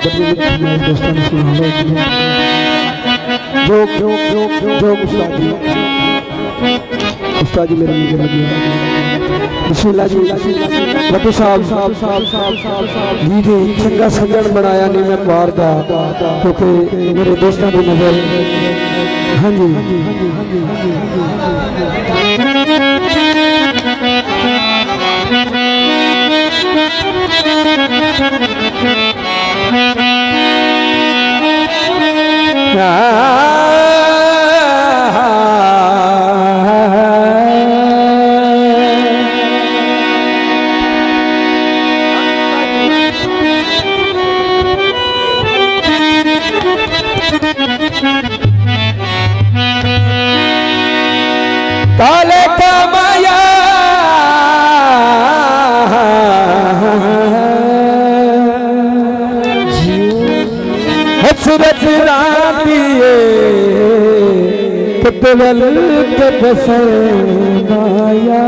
दोस्तों ने सुना जो उस्ताद जी मेरे मुझे लगी बिस्मिल्लाह जी बटू साहब जी जी चंगा सजन बनाया नहीं मैं बार दा क्योंकि मेरे दोस्तों की नजर हाँ जी काले का माया हसरत रातिए कतवल माया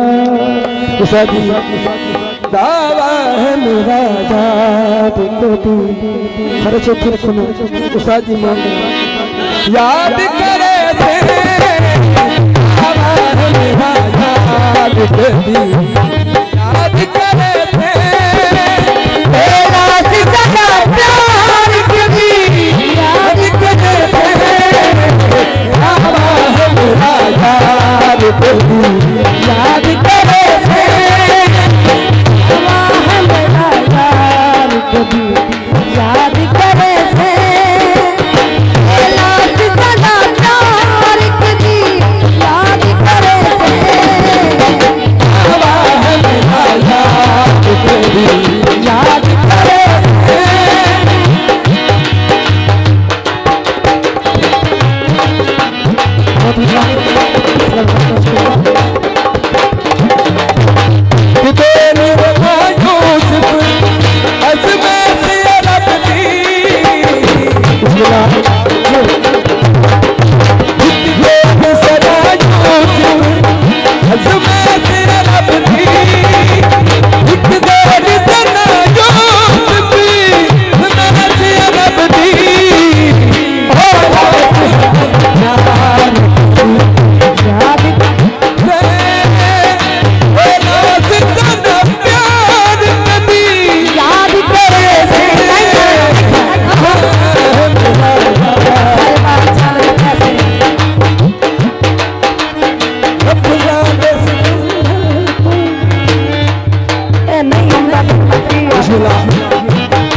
उसादी दावा है मेरा याद कभी हर चौथी रखना उस्ताद जी मान याद करे थे मेरा याद कभी याद करे थे तेरा सिसा प्यार कभी याद करे थे मेरा याद कभी याद करे थे कभी याद करे से लाज सदा प्यार कभी याद करे से आवाज़ मेरा याद कभी याद करे से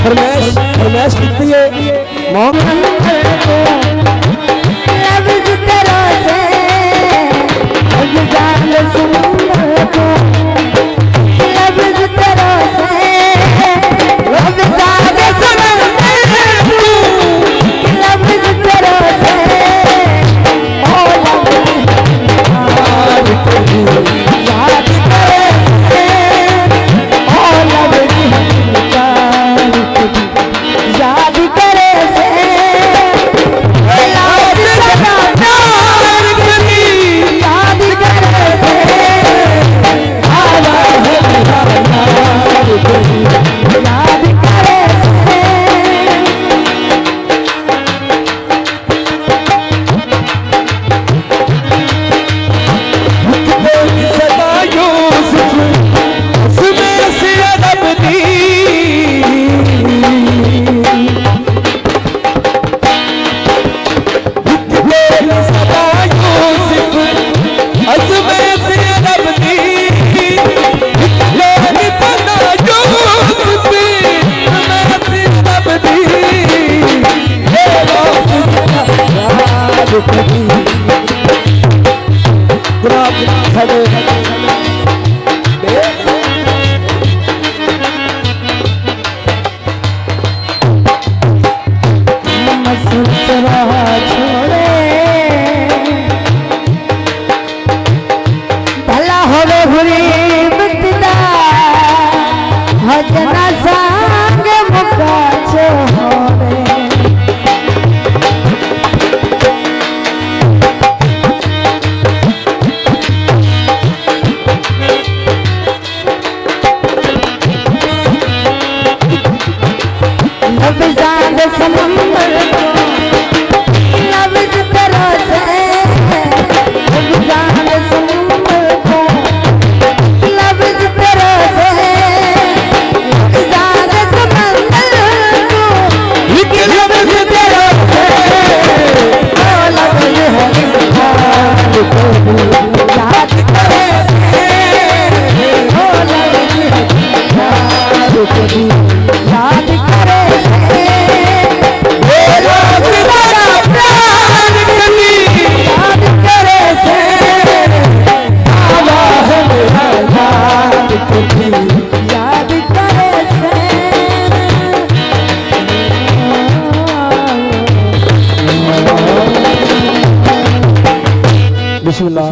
फरमाइश कितनी है लफ्ज़ तेरा से जान सुन को लफ्ज़ तेरा से लफ्ज़ आगे सुन लफ्ज़ तेरा से ओ याद करे से ओ याद करे से लाज सदा प्यार कभी याद करे से आवाज़ मेरा याद कभी याद करे से सदा यूसुफ उसमें से अदब दी भला होवे हुरी बतदा हजना संग मुका छोड़े लफ्ज़ां कभी याद करे से मेरा बड़ा प्यार कभी याद करे से आवा है मेरा याद कभी याद करे से बिस्मिल्लाह